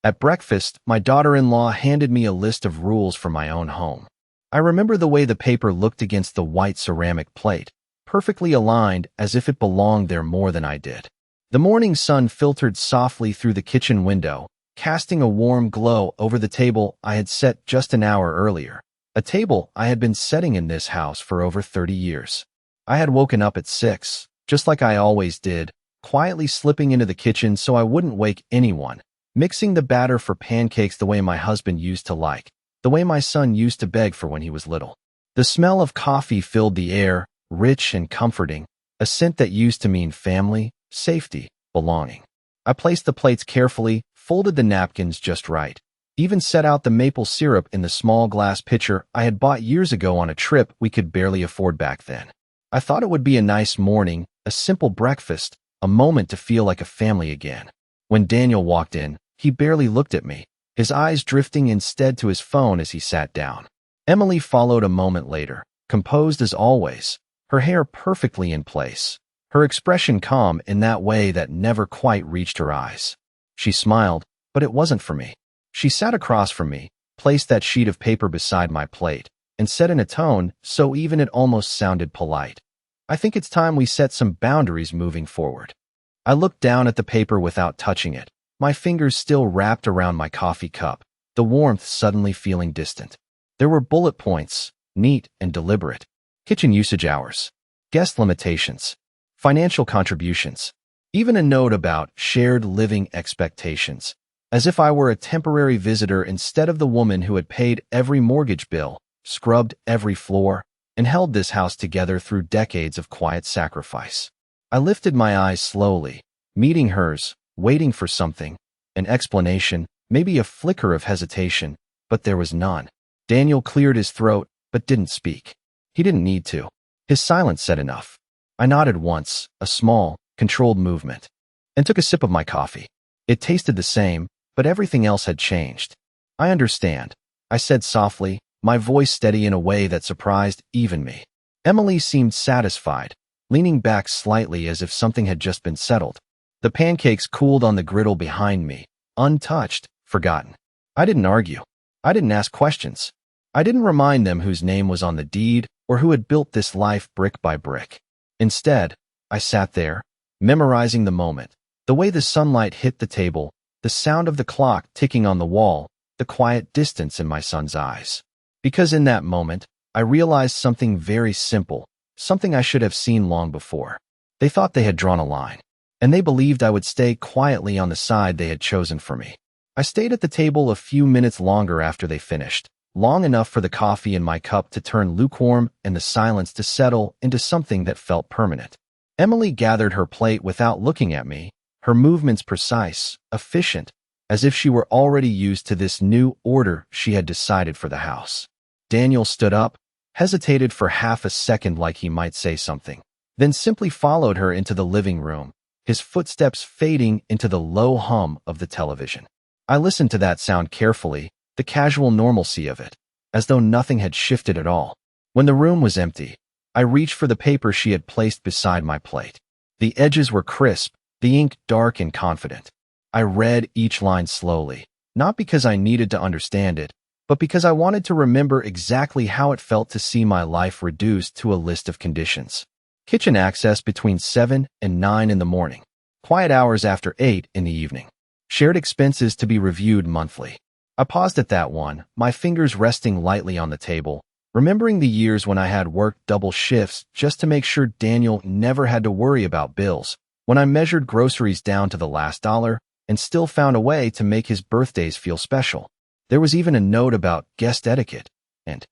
At breakfast, my daughter-in-law handed me a list of rules for my own home. I remember the way the paper looked against the white ceramic plate, perfectly aligned as if it belonged there more than I did. The morning sun filtered softly through the kitchen window, casting a warm glow over the table I had set just an hour earlier, a table I had been setting in this house for over 30 years. I had woken up at 6, just like I always did, quietly slipping into the kitchen so I wouldn't wake anyone, mixing the batter for pancakes the way my husband used to like, the way my son used to beg for when he was little. The smell of coffee filled the air, rich and comforting, a scent that used to mean family, safety, belonging. I placed the plates carefully, folded the napkins just right, even set out the maple syrup in the small glass pitcher I had bought years ago on a trip we could barely afford back then. I thought it would be a nice morning, a simple breakfast, a moment to feel like a family again. When Daniel walked in, he barely looked at me, his eyes drifting instead to his phone as he sat down. Emily followed a moment later, composed as always, her hair perfectly in place, her expression calm in that way that never quite reached her eyes. She smiled, but it wasn't for me. She sat across from me, placed that sheet of paper beside my plate, and said in a tone so even it almost sounded polite, "I think it's time we set some boundaries moving forward." I looked down at the paper without touching it, my fingers still wrapped around my coffee cup, the warmth suddenly feeling distant. There were bullet points, neat and deliberate. Kitchen usage hours, guest limitations, financial contributions, even a note about shared living expectations, as if I were a temporary visitor instead of the woman who had paid every mortgage bill, scrubbed every floor, and held this house together through decades of quiet sacrifice. I lifted my eyes slowly, meeting hers, waiting for something, an explanation, maybe a flicker of hesitation, but there was none. Daniel cleared his throat, but didn't speak. He didn't need to. His silence said enough. I nodded once, a small, controlled movement, and took a sip of my coffee. It tasted the same, but everything else had changed. "I understand," I said softly, my voice steady in a way that surprised even me. Emily seemed satisfied, leaning back slightly as if something had just been settled. The pancakes cooled on the griddle behind me, untouched, forgotten. I didn't argue. I didn't ask questions. I didn't remind them whose name was on the deed or who had built this life brick by brick. Instead, I sat there, memorizing the moment, the way the sunlight hit the table, the sound of the clock ticking on the wall, the quiet distance in my son's eyes. Because in that moment, I realized something very simple, something I should have seen long before. They thought they had drawn a line, and they believed I would stay quietly on the side they had chosen for me. I stayed at the table a few minutes longer after they finished, long enough for the coffee in my cup to turn lukewarm and the silence to settle into something that felt permanent. Emily gathered her plate without looking at me, her movements precise, efficient, as if she were already used to this new order she had decided for the house. Daniel stood up, hesitated for half a second like he might say something, then simply followed her into the living room, his footsteps fading into the low hum of the television. I listened to that sound carefully, the casual normalcy of it, as though nothing had shifted at all. When the room was empty, I reached for the paper she had placed beside my plate. The edges were crisp, the ink dark and confident. I read each line slowly, not because I needed to understand it, but because I wanted to remember exactly how it felt to see my life reduced to a list of conditions. Kitchen access between 7 and 9 in the morning. Quiet hours after 8 in the evening. Shared expenses to be reviewed monthly. I paused at that one, my fingers resting lightly on the table, remembering the years when I had worked double shifts just to make sure Daniel never had to worry about bills, when I measured groceries down to the last dollar and still found a way to make his birthdays feel special. There was even a note about guest etiquette, and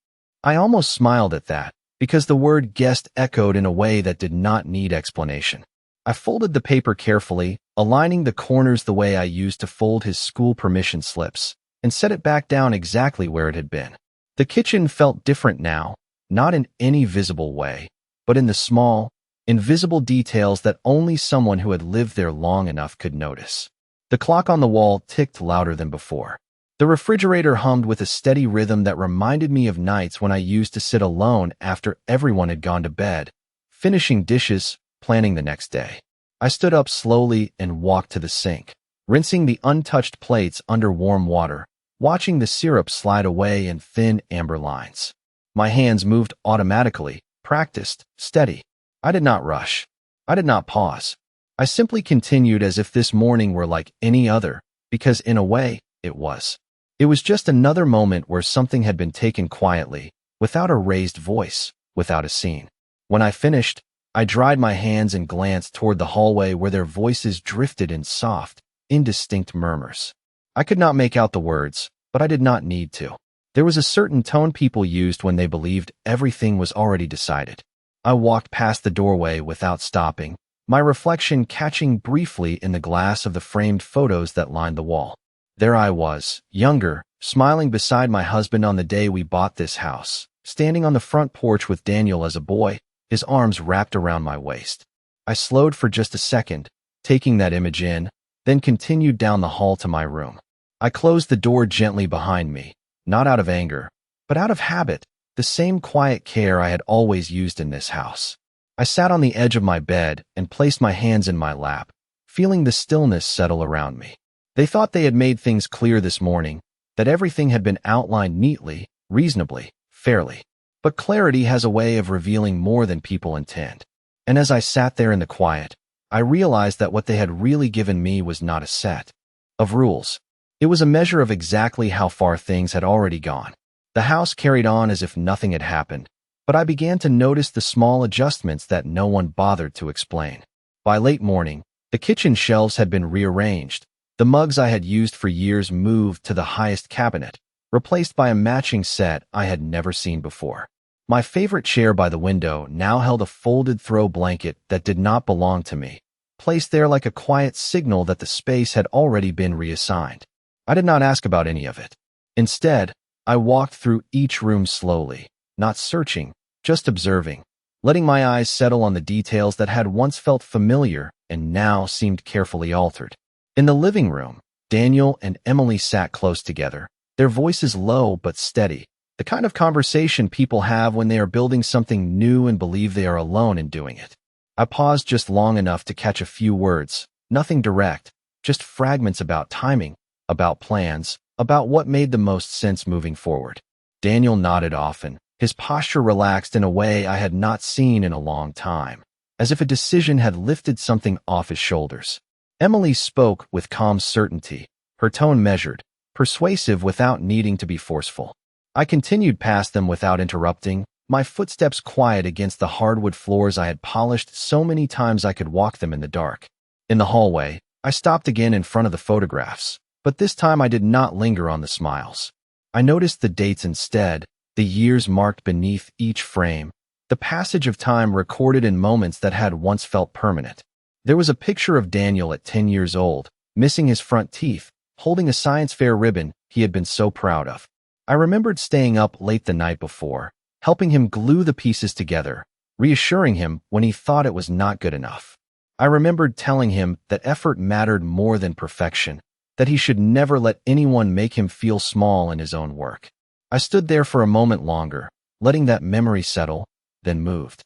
I almost smiled at that, because the word guest echoed in a way that did not need explanation. I folded the paper carefully, aligning the corners the way I used to fold his school permission slips, and set it back down exactly where it had been. The kitchen felt different now, not in any visible way, but in the small, invisible details that only someone who had lived there long enough could notice. The clock on the wall ticked louder than before. The refrigerator hummed with a steady rhythm that reminded me of nights when I used to sit alone after everyone had gone to bed, finishing dishes, planning the next day. I stood up slowly and walked to the sink, rinsing the untouched plates under warm water, watching the syrup slide away in thin amber lines. My hands moved automatically, practiced, steady. I did not rush. I did not pause. I simply continued as if this morning were like any other, because in a way, it was. It was just another moment where something had been taken quietly, without a raised voice, without a scene. When I finished, I dried my hands and glanced toward the hallway where their voices drifted in soft, indistinct murmurs. I could not make out the words, but I did not need to. There was a certain tone people used when they believed everything was already decided. I walked past the doorway without stopping, my reflection catching briefly in the glass of the framed photos that lined the wall. There I was, younger, smiling beside my husband on the day we bought this house, standing on the front porch with Daniel as a boy, his arms wrapped around my waist. I slowed for just a second, taking that image in, then continued down the hall to my room. I closed the door gently behind me, not out of anger, but out of habit, the same quiet care I had always used in this house. I sat on the edge of my bed and placed my hands in my lap, feeling the stillness settle around me. They thought they had made things clear this morning, that everything had been outlined neatly, reasonably, fairly. But clarity has a way of revealing more than people intend. And as I sat there in the quiet, I realized that what they had really given me was not a set of rules. It was a measure of exactly how far things had already gone. The house carried on as if nothing had happened, but I began to notice the small adjustments that no one bothered to explain. By late morning, the kitchen shelves had been rearranged. The mugs I had used for years moved to the highest cabinet, replaced by a matching set I had never seen before. My favorite chair by the window now held a folded throw blanket that did not belong to me, placed there like a quiet signal that the space had already been reassigned. I did not ask about any of it. Instead, I walked through each room slowly, not searching, just observing, letting my eyes settle on the details that had once felt familiar and now seemed carefully altered. In the living room, Daniel and Emily sat close together, their voices low but steady, the kind of conversation people have when they are building something new and believe they are alone in doing it. I paused just long enough to catch a few words, nothing direct, just fragments about timing, about plans, about what made the most sense moving forward. Daniel nodded often, his posture relaxed in a way I had not seen in a long time, as if a decision had lifted something off his shoulders. Emily spoke with calm certainty, her tone measured, persuasive without needing to be forceful. I continued past them without interrupting, my footsteps quiet against the hardwood floors I had polished so many times I could walk them in the dark. In the hallway, I stopped again in front of the photographs, but this time I did not linger on the smiles. I noticed the dates instead, the years marked beneath each frame, the passage of time recorded in moments that had once felt permanent. There was a picture of Daniel at 10 years old, missing his front teeth, holding a science fair ribbon he had been so proud of. I remembered staying up late the night before, helping him glue the pieces together, reassuring him when he thought it was not good enough. I remembered telling him that effort mattered more than perfection, that he should never let anyone make him feel small in his own work. I stood there for a moment longer, letting that memory settle, then moved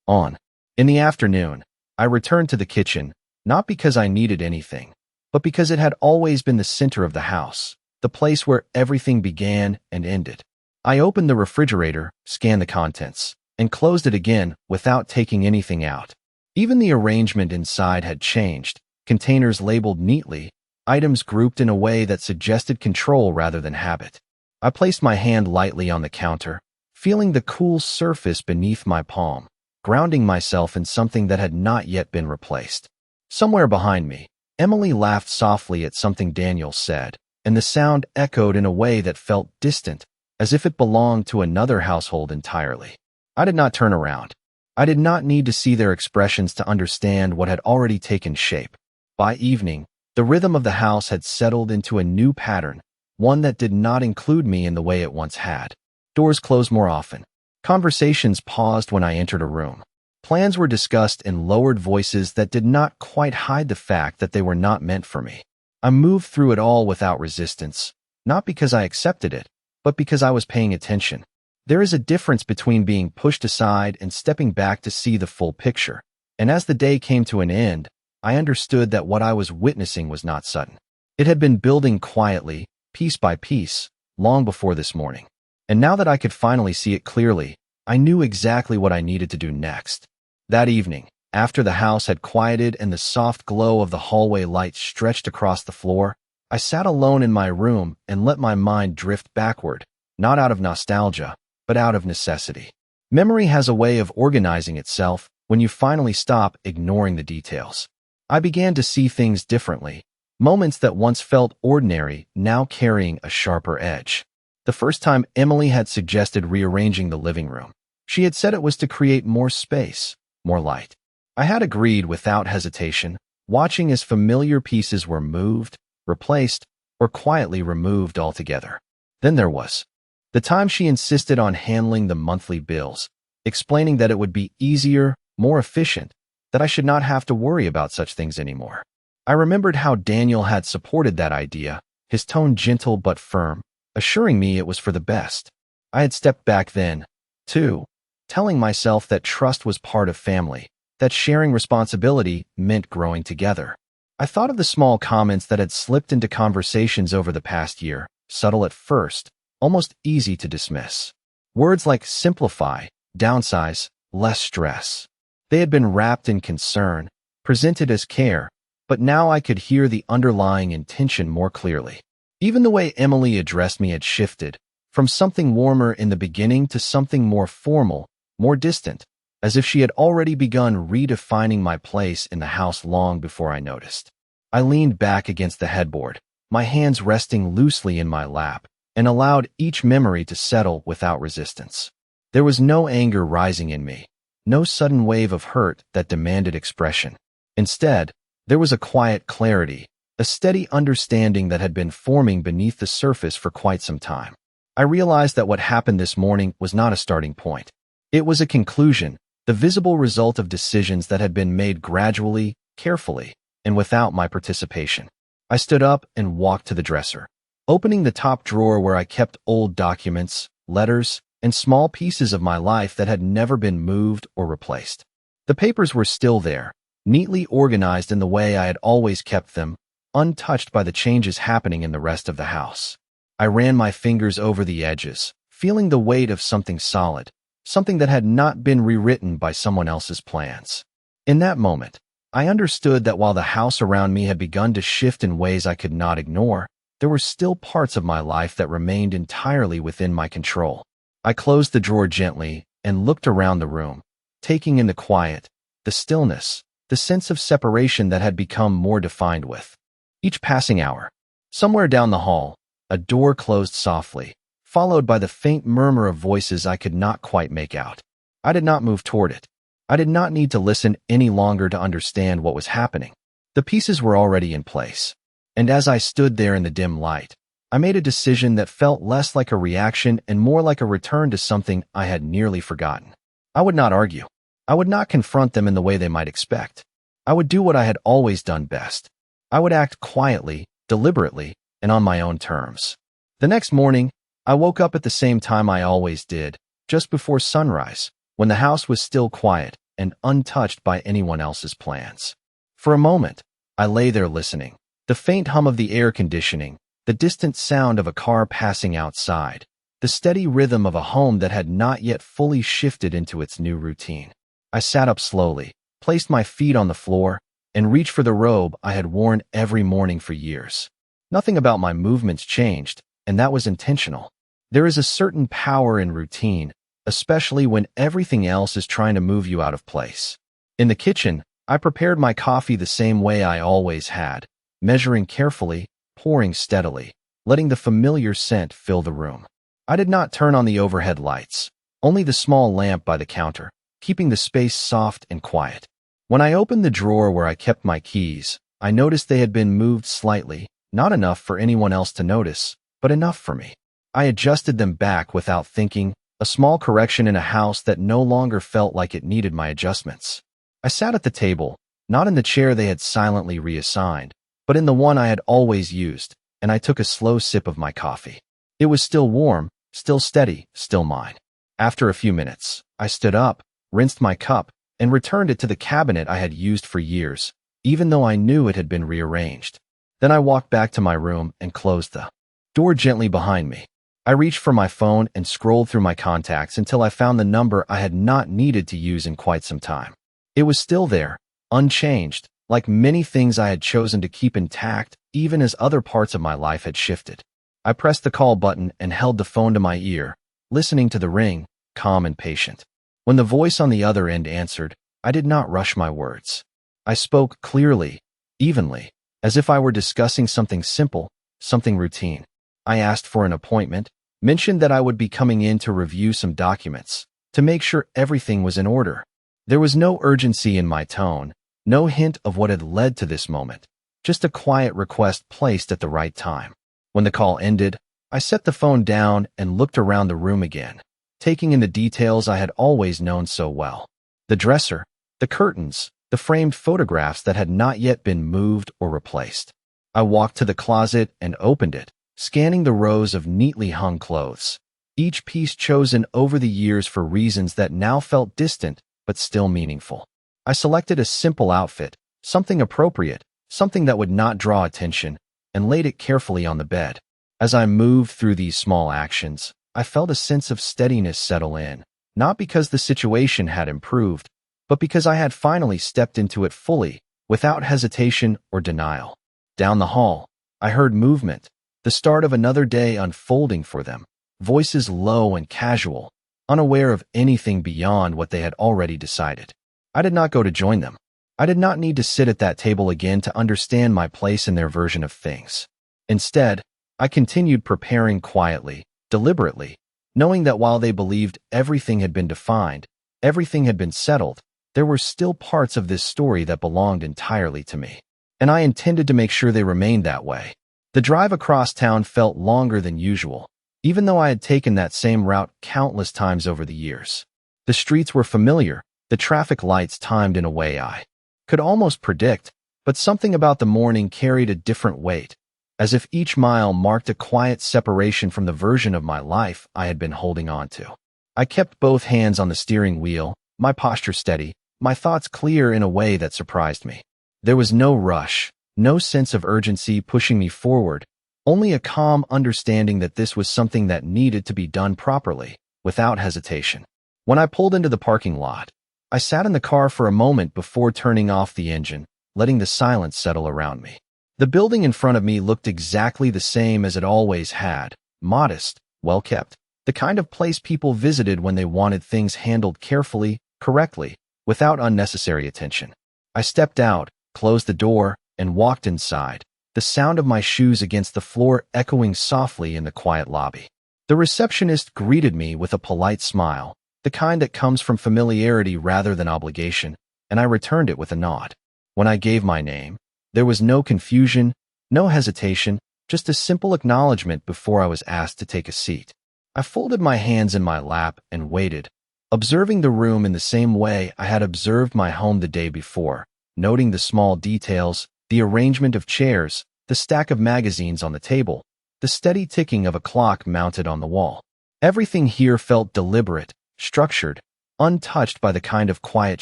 on. In the afternoon, I returned to the kitchen, not because I needed anything, but because it had always been the center of the house, the place where everything began and ended. I opened the refrigerator, scanned the contents, and closed it again without taking anything out. Even the arrangement inside had changed, containers labeled neatly, items grouped in a way that suggested control rather than habit. I placed my hand lightly on the counter, feeling the cool surface beneath my palm, grounding myself in something that had not yet been replaced. Somewhere behind me, Emily laughed softly at something Daniel said, and the sound echoed in a way that felt distant, as if it belonged to another household entirely. I did not turn around. I did not need to see their expressions to understand what had already taken shape. By evening, the rhythm of the house had settled into a new pattern, one that did not include me in the way it once had. Doors closed more often. Conversations paused when I entered a room. Plans were discussed in lowered voices that did not quite hide the fact that they were not meant for me. I moved through it all without resistance, not because I accepted it, but because I was paying attention. There is a difference between being pushed aside and stepping back to see the full picture. And as the day came to an end, I understood that what I was witnessing was not sudden. It had been building quietly, piece by piece, long before this morning. And now that I could finally see it clearly, I knew exactly what I needed to do next. That evening, after the house had quieted and the soft glow of the hallway light stretched across the floor, I sat alone in my room and let my mind drift backward, not out of nostalgia, but out of necessity. Memory has a way of organizing itself when you finally stop ignoring the details. I began to see things differently, moments that once felt ordinary now carrying a sharper edge. The first time Emily had suggested rearranging the living room, she had said it was to create more space, more light. I had agreed without hesitation, watching as familiar pieces were moved, replaced, or quietly removed altogether. Then there was the time she insisted on handling the monthly bills, explaining that it would be easier, more efficient, that I should not have to worry about such things anymore. I remembered how Daniel had supported that idea, his tone gentle but firm, assuring me it was for the best. I had stepped back then, too, telling myself that trust was part of family, that sharing responsibility meant growing together. I thought of the small comments that had slipped into conversations over the past year, subtle at first, almost easy to dismiss. Words like simplify, downsize, less stress. They had been wrapped in concern, presented as care, but now I could hear the underlying intention more clearly. Even the way Emily addressed me had shifted, from something warmer in the beginning to something more formal, more distant, as if she had already begun redefining my place in the house long before I noticed. I leaned back against the headboard, my hands resting loosely in my lap, and allowed each memory to settle without resistance. There was no anger rising in me, no sudden wave of hurt that demanded expression. Instead, there was a quiet clarity, a steady understanding that had been forming beneath the surface for quite some time. I realized that what happened this morning was not a starting point. It was a conclusion, the visible result of decisions that had been made gradually, carefully, and without my participation. I stood up and walked to the dresser, opening the top drawer where I kept old documents, letters, and small pieces of my life that had never been moved or replaced. The papers were still there, neatly organized in the way I had always kept them, untouched by the changes happening in the rest of the house. I ran my fingers over the edges, feeling the weight of something solid, something that had not been rewritten by someone else's plans. In that moment, I understood that while the house around me had begun to shift in ways I could not ignore, there were still parts of my life that remained entirely within my control. I closed the drawer gently and looked around the room, taking in the quiet, the stillness, the sense of separation that had become more defined with each passing hour. Somewhere down the hall, a door closed softly, followed by the faint murmur of voices I could not quite make out. I did not move toward it. I did not need to listen any longer to understand what was happening. The pieces were already in place. And as I stood there in the dim light, I made a decision that felt less like a reaction and more like a return to something I had nearly forgotten. I would not argue. I would not confront them in the way they might expect. I would do what I had always done best. I would act quietly, deliberately, and on my own terms. The next morning, I woke up at the same time I always did, just before sunrise, when the house was still quiet and untouched by anyone else's plans. For a moment, I lay there listening. The faint hum of the air conditioning, the distant sound of a car passing outside, the steady rhythm of a home that had not yet fully shifted into its new routine. I sat up slowly, placed my feet on the floor, and reached for the robe I had worn every morning for years. Nothing about my movements changed, and that was intentional. There is a certain power in routine, especially when everything else is trying to move you out of place. In the kitchen, I prepared my coffee the same way I always had, measuring carefully, pouring steadily, letting the familiar scent fill the room. I did not turn on the overhead lights, only the small lamp by the counter, keeping the space soft and quiet. When I opened the drawer where I kept my keys, I noticed they had been moved slightly, not enough for anyone else to notice, but enough for me. I adjusted them back without thinking, a small correction in a house that no longer felt like it needed my adjustments. I sat at the table, not in the chair they had silently reassigned, but in the one I had always used, and I took a slow sip of my coffee. It was still warm, still steady, still mine. After a few minutes, I stood up, rinsed my cup, and returned it to the cabinet I had used for years, even though I knew it had been rearranged. Then I walked back to my room and closed the door gently behind me. I reached for my phone and scrolled through my contacts until I found the number I had not needed to use in quite some time. It was still there, unchanged, like many things I had chosen to keep intact, even as other parts of my life had shifted. I pressed the call button and held the phone to my ear, listening to the ring, calm and patient. When the voice on the other end answered, I did not rush my words. I spoke clearly, evenly, as if I were discussing something simple, something routine. I asked for an appointment, mentioned that I would be coming in to review some documents, to make sure everything was in order. There was no urgency in my tone, no hint of what had led to this moment, just a quiet request placed at the right time. When the call ended, I set the phone down and looked around the room again, taking in the details I had always known so well. The dresser, the curtains, the framed photographs that had not yet been moved or replaced. I walked to the closet and opened it, scanning the rows of neatly hung clothes, each piece chosen over the years for reasons that now felt distant but still meaningful. I selected a simple outfit, something appropriate, something that would not draw attention, and laid it carefully on the bed. As I moved through these small actions, I felt a sense of steadiness settle in, not because the situation had improved, but because I had finally stepped into it fully, without hesitation or denial. Down the hall, I heard movement, the start of another day unfolding for them, voices low and casual, unaware of anything beyond what they had already decided. I did not go to join them. I did not need to sit at that table again to understand my place in their version of things. Instead, I continued preparing quietly, deliberately, knowing that while they believed everything had been defined, everything had been settled, there were still parts of this story that belonged entirely to me. And I intended to make sure they remained that way. The drive across town felt longer than usual, even though I had taken that same route countless times over the years. The streets were familiar, the traffic lights timed in a way I could almost predict, but something about the morning carried a different weight, as if each mile marked a quiet separation from the version of my life I had been holding on to. I kept both hands on the steering wheel, my posture steady, my thoughts clear in a way that surprised me. There was no rush, no sense of urgency pushing me forward, only a calm understanding that this was something that needed to be done properly, without hesitation. When I pulled into the parking lot, I sat in the car for a moment before turning off the engine, letting the silence settle around me. The building in front of me looked exactly the same as it always had, modest, well-kept, the kind of place people visited when they wanted things handled carefully, correctly, without unnecessary attention. I stepped out, closed the door, and walked inside, the sound of my shoes against the floor echoing softly in the quiet lobby. The receptionist greeted me with a polite smile, the kind that comes from familiarity rather than obligation, and I returned it with a nod. When I gave my name, there was no confusion, no hesitation, just a simple acknowledgement before I was asked to take a seat. I folded my hands in my lap and waited, observing the room in the same way I had observed my home the day before, noting the small details, the arrangement of chairs, the stack of magazines on the table, the steady ticking of a clock mounted on the wall. Everything here felt deliberate, structured, untouched by the kind of quiet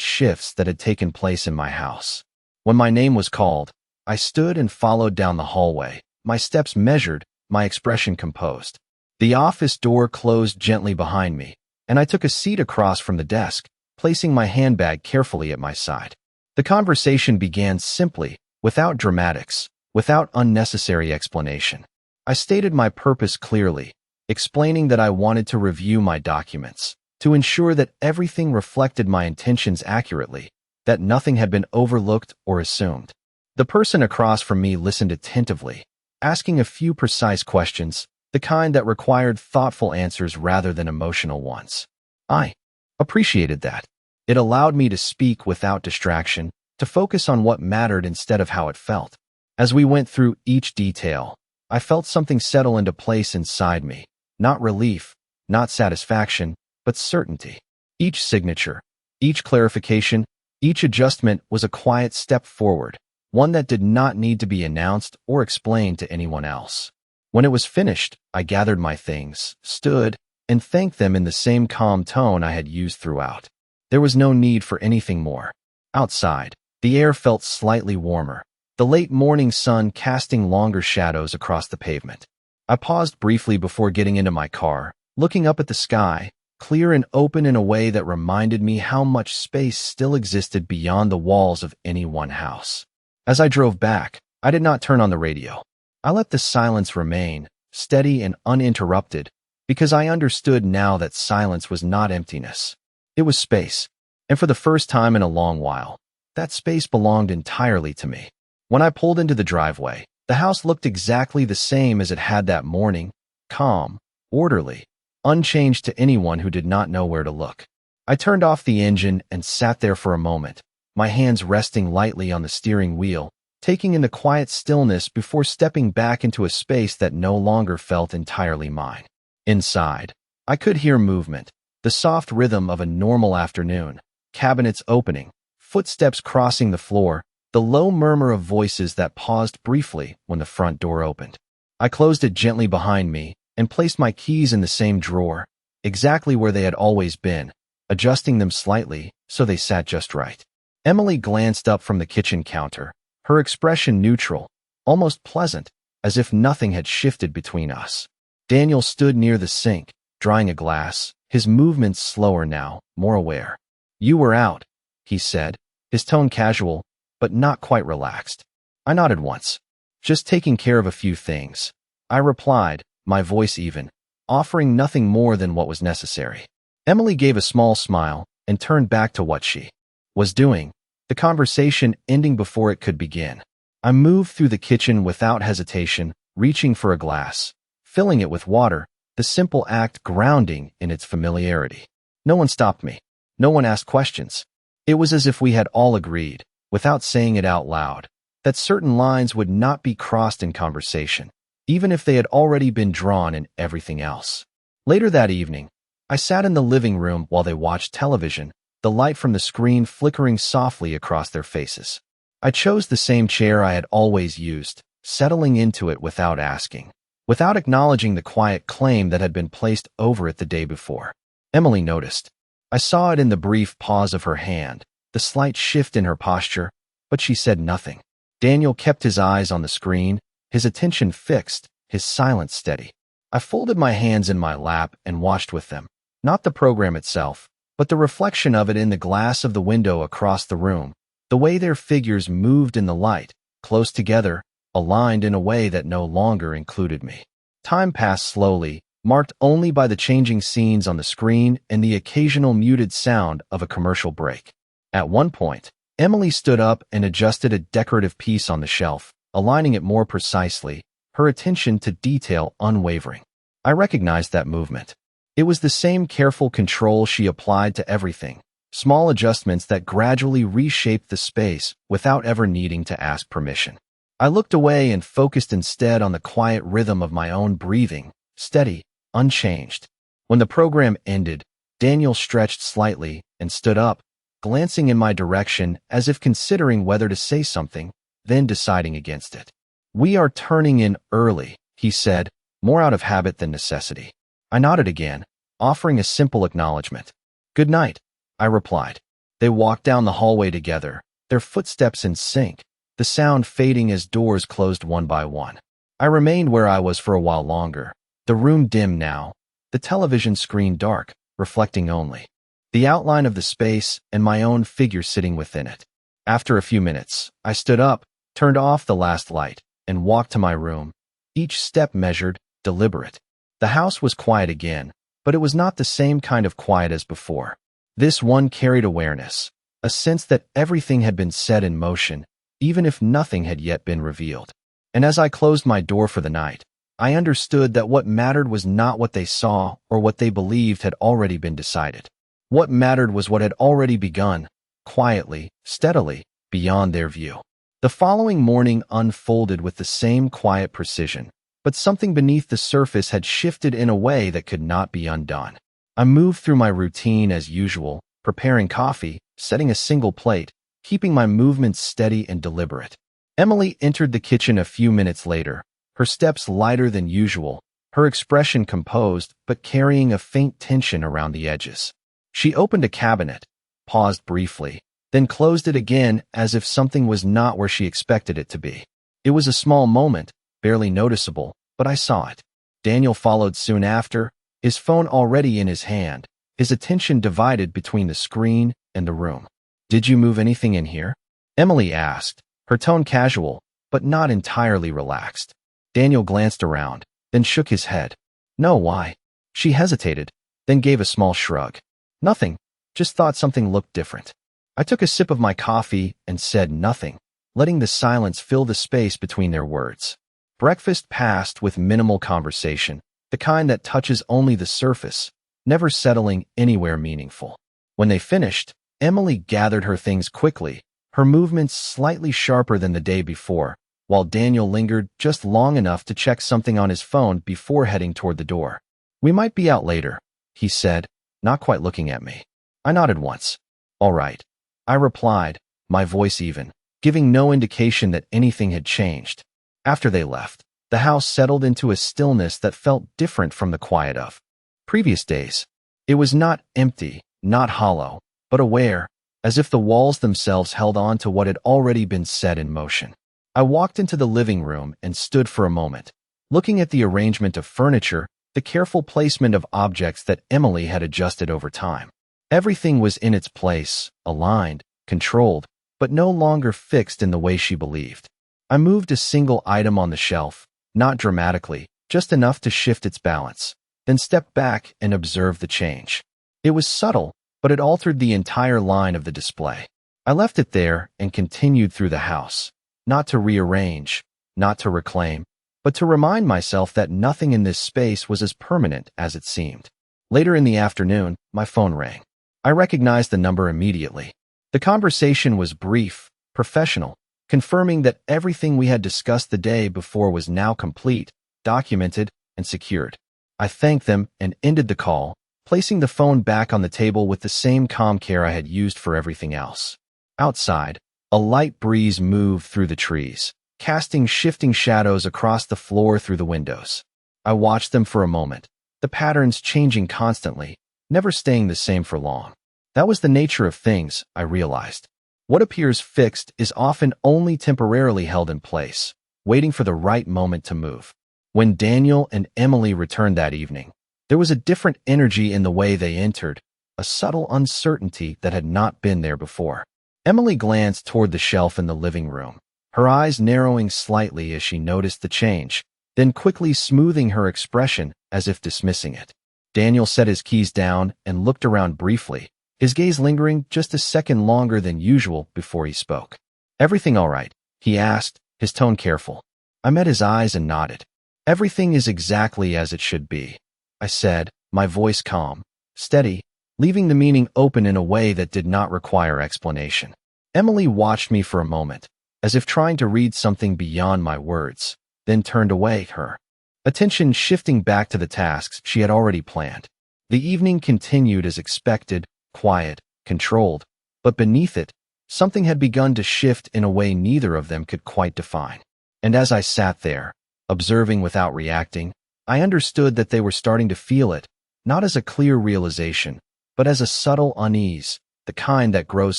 shifts that had taken place in my house. When my name was called, I stood and followed down the hallway, my steps measured, my expression composed. The office door closed gently behind me, and I took a seat across from the desk, placing my handbag carefully at my side. The conversation began simply, without dramatics, without unnecessary explanation. I stated my purpose clearly, explaining that I wanted to review my documents, to ensure that everything reflected my intentions accurately, that nothing had been overlooked or assumed. The person across from me listened attentively, asking a few precise questions, the kind that required thoughtful answers rather than emotional ones. I appreciated that. It allowed me to speak without distraction, to focus on what mattered instead of how it felt. As we went through each detail, I felt something settle into place inside me, not relief, not satisfaction, but certainty. Each signature, each clarification, each adjustment was a quiet step forward, one that did not need to be announced or explained to anyone else. When it was finished, I gathered my things, stood, and thanked them in the same calm tone I had used throughout. There was no need for anything more. Outside, the air felt slightly warmer. the late morning sun casting longer shadows across the pavement. I paused briefly before getting into my car, looking up at the sky, clear and open in a way that reminded me how much space still existed beyond the walls of any one house. As I drove back, I did not turn on the radio. I let the silence remain, steady and uninterrupted, because I understood now that silence was not emptiness. It was space, and for the first time in a long while, that space belonged entirely to me. When I pulled into the driveway, the house looked exactly the same as it had that morning, calm, orderly, unchanged to anyone who did not know where to look. I turned off the engine and sat there for a moment, my hands resting lightly on the steering wheel, taking in the quiet stillness before stepping back into a space that no longer felt entirely mine. Inside, I could hear movement, the soft rhythm of a normal afternoon, cabinets opening, footsteps crossing the floor, the low murmur of voices that paused briefly when the front door opened. I closed it gently behind me and placed my keys in the same drawer, exactly where they had always been, adjusting them slightly so they sat just right. Emily glanced up from the kitchen counter, her expression neutral, almost pleasant, as if nothing had shifted between us. Daniel stood near the sink, drying a glass, his movements slower now, more aware. "You were out," he said, his tone casual, but not quite relaxed. I nodded once. "Just taking care of a few things," I replied, my voice even, offering nothing more than what was necessary. Emily gave a small smile and turned back to what she was doing, the conversation ending before it could begin. I moved through the kitchen without hesitation, reaching for a glass, filling it with water, the simple act grounding in its familiarity. No one stopped me. No one asked questions. It was as if we had all agreed, without saying it out loud, that certain lines would not be crossed in conversation, even if they had already been drawn in everything else. Later that evening, I sat in the living room while they watched television, the light from the screen flickering softly across their faces. I chose the same chair I had always used, settling into it without asking, without acknowledging the quiet claim that had been placed over it the day before. Emily noticed. I saw it in the brief pause of her hand, the slight shift in her posture, but she said nothing. Daniel kept his eyes on the screen, his attention fixed, his silence steady. I folded my hands in my lap and watched with them, not the program itself, but the reflection of it in the glass of the window across the room, the way their figures moved in the light, close together, aligned in a way that no longer included me. Time passed slowly, marked only by the changing scenes on the screen and the occasional muted sound of a commercial break. At one point, Emily stood up and adjusted a decorative piece on the shelf, aligning it more precisely, her attention to detail unwavering. I recognized that movement. It was the same careful control she applied to everything, small adjustments that gradually reshaped the space without ever needing to ask permission. I looked away and focused instead on the quiet rhythm of my own breathing, steady, unchanged. When the program ended, Daniel stretched slightly and stood up, glancing in my direction as if considering whether to say something, then deciding against it. "We are turning in early," he said, more out of habit than necessity. I nodded again, offering a simple acknowledgement. "Good night," I replied. They walked down the hallway together, their footsteps in sync, the sound fading as doors closed one by one. I remained where I was for a while longer, the room dim now, the television screen dark, reflecting only the outline of the space and my own figure sitting within it. After a few minutes, I stood up, turned off the last light, and walked to my room, each step measured, deliberate. The house was quiet again, but it was not the same kind of quiet as before. This one carried awareness, a sense that everything had been set in motion, even if nothing had yet been revealed. And as I closed my door for the night, I understood that what mattered was not what they saw or what they believed had already been decided. What mattered was what had already begun, quietly, steadily, beyond their view. The following morning unfolded with the same quiet precision, but something beneath the surface had shifted in a way that could not be undone. I moved through my routine as usual, preparing coffee, setting a single plate, keeping my movements steady and deliberate. Emily entered the kitchen a few minutes later, her steps lighter than usual, her expression composed but carrying a faint tension around the edges. She opened a cabinet, paused briefly, then closed it again as if something was not where she expected it to be. It was a small moment, barely noticeable, but I saw it. Daniel followed soon after, his phone already in his hand, his attention divided between the screen and the room. "Did you move anything in here?" Emily asked, her tone casual, but not entirely relaxed. Daniel glanced around, then shook his head. "No, why?" She hesitated, then gave a small shrug. "Nothing, just thought something looked different." I took a sip of my coffee and said nothing, letting the silence fill the space between their words. Breakfast passed with minimal conversation, the kind that touches only the surface, never settling anywhere meaningful. When they finished, Emily gathered her things quickly, her movements slightly sharper than the day before, while Daniel lingered just long enough to check something on his phone before heading toward the door. "We might be out later," he said, not quite looking at me. I nodded once. "All right," I replied, my voice even, giving no indication that anything had changed. After they left, the house settled into a stillness that felt different from the quiet of previous days. It was not empty, not hollow, but aware, as if the walls themselves held on to what had already been set in motion. I walked into the living room and stood for a moment, looking at the arrangement of furniture, the careful placement of objects that Emily had adjusted over time. Everything was in its place, aligned, controlled, but no longer fixed in the way she believed. I moved a single item on the shelf, not dramatically, just enough to shift its balance, then stepped back and observed the change. It was subtle, but it altered the entire line of the display. I left it there and continued through the house, not to rearrange, not to reclaim, but to remind myself that nothing in this space was as permanent as it seemed. Later in the afternoon, my phone rang. I recognized the number immediately. The conversation was brief, professional, confirming that everything we had discussed the day before was now complete, documented, and secured. I thanked them and ended the call, placing the phone back on the table with the same calm care I had used for everything else. Outside, a light breeze moved through the trees, casting shifting shadows across the floor through the windows. I watched them for a moment, the patterns changing constantly, never staying the same for long. That was the nature of things, I realized. What appears fixed is often only temporarily held in place, waiting for the right moment to move. When Daniel and Emily returned that evening, there was a different energy in the way they entered, a subtle uncertainty that had not been there before. Emily glanced toward the shelf in the living room, her eyes narrowing slightly as she noticed the change, then quickly smoothing her expression as if dismissing it. Daniel set his keys down and looked around briefly, his gaze lingering just a second longer than usual before he spoke. "Everything all right?" he asked, his tone careful. I met his eyes and nodded. "Everything is exactly as it should be," I said, my voice calm, steady, leaving the meaning open in a way that did not require explanation. Emily watched me for a moment, as if trying to read something beyond my words, then turned away, her attention shifting back to the tasks she had already planned. The evening continued as expected, quiet, controlled, but beneath it, something had begun to shift in a way neither of them could quite define. And as I sat there, observing without reacting, I understood that they were starting to feel it, not as a clear realization, but as a subtle unease, the kind that grows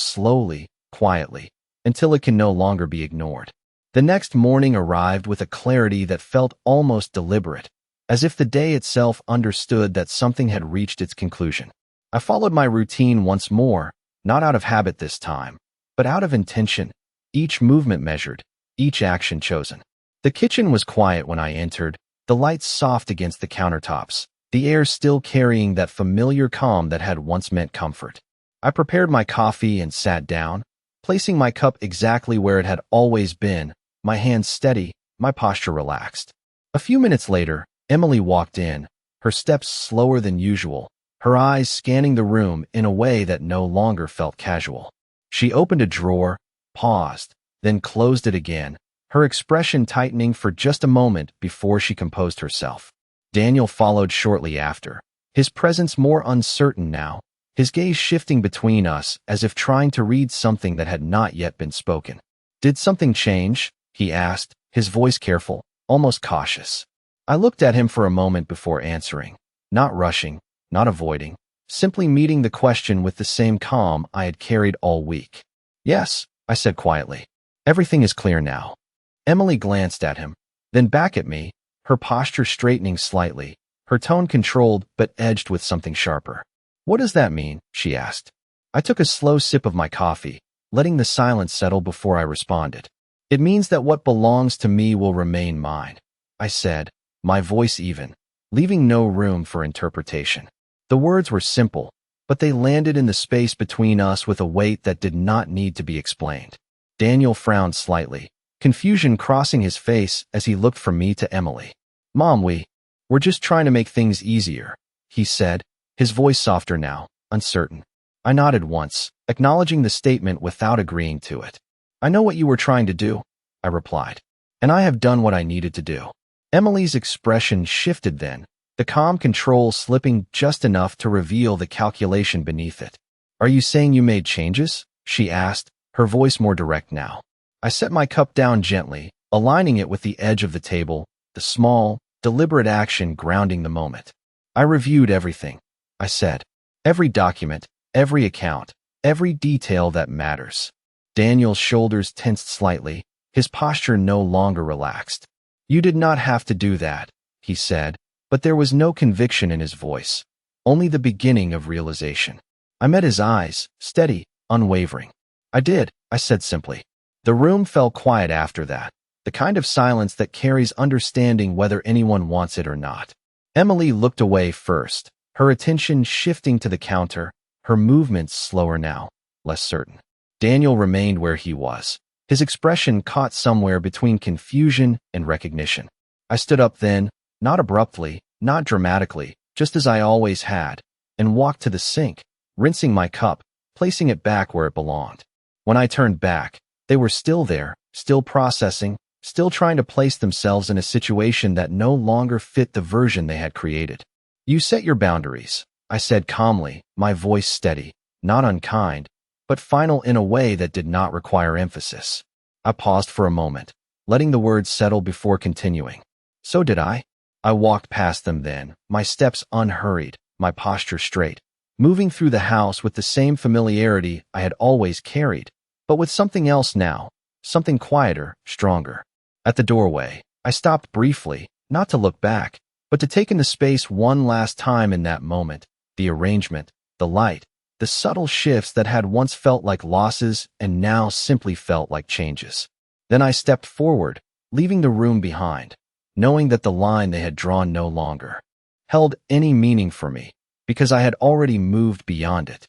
slowly, quietly, until it can no longer be ignored. The next morning arrived with a clarity that felt almost deliberate, as if the day itself understood that something had reached its conclusion. I followed my routine once more, not out of habit this time, but out of intention, each movement measured, each action chosen. The kitchen was quiet when I entered, the lights soft against the countertops, the air still carrying that familiar calm that had once meant comfort. I prepared my coffee and sat down, placing my cup exactly where it had always been, my hands steady, my posture relaxed. A few minutes later, Emily walked in, her steps slower than usual, her eyes scanning the room in a way that no longer felt casual. She opened a drawer, paused, then closed it again, her expression tightening for just a moment before she composed herself. Daniel followed shortly after, his presence more uncertain now, his gaze shifting between us as if trying to read something that had not yet been spoken. "Did something change?" he asked, his voice careful, almost cautious. I looked at him for a moment before answering, not rushing, not avoiding, simply meeting the question with the same calm I had carried all week. Yes, I said quietly. Everything is clear now. Emily glanced at him, then back at me, her posture straightening slightly, her tone controlled but edged with something sharper. What does that mean? She asked. I took a slow sip of my coffee, letting the silence settle before I responded. It means that what belongs to me will remain mine, I said, my voice even, leaving no room for interpretation. The words were simple, but they landed in the space between us with a weight that did not need to be explained. Daniel frowned slightly, confusion crossing his face as he looked from me to Emily. Mom, we're just trying to make things easier, he said, his voice softer now, uncertain. I nodded once, acknowledging the statement without agreeing to it. I know what you were trying to do, I replied, and I have done what I needed to do. Emily's expression shifted then, the calm control slipping just enough to reveal the calculation beneath it. Are you saying you made changes? She asked, her voice more direct now. I set my cup down gently, aligning it with the edge of the table, the small, deliberate action grounding the moment. I reviewed everything, I said. Every document, every account, every detail that matters. Daniel's shoulders tensed slightly, his posture no longer relaxed. You did not have to do that, he said, but there was no conviction in his voice, only the beginning of realization. I met his eyes, steady, unwavering. I did, I said simply. The room fell quiet after that, the kind of silence that carries understanding whether anyone wants it or not. Emily looked away first, her attention shifting to the counter, her movements slower now, less certain. Daniel remained where he was, his expression caught somewhere between confusion and recognition. I stood up then, not abruptly, not dramatically, just as I always had, and walked to the sink, rinsing my cup, placing it back where it belonged. When I turned back, they were still there, still processing, still trying to place themselves in a situation that no longer fit the version they had created. You set your boundaries, I said calmly, my voice steady, not unkind, but final in a way that did not require emphasis. I paused for a moment, letting the words settle before continuing. So did I. I walked past them then, my steps unhurried, my posture straight, moving through the house with the same familiarity I had always carried, but with something else now, something quieter, stronger. At the doorway, I stopped briefly, not to look back, but to take in the space one last time in that moment, the arrangement, the light, the subtle shifts that had once felt like losses and now simply felt like changes. Then I stepped forward, leaving the room behind, knowing that the line they had drawn no longer held any meaning for me, because I had already moved beyond it.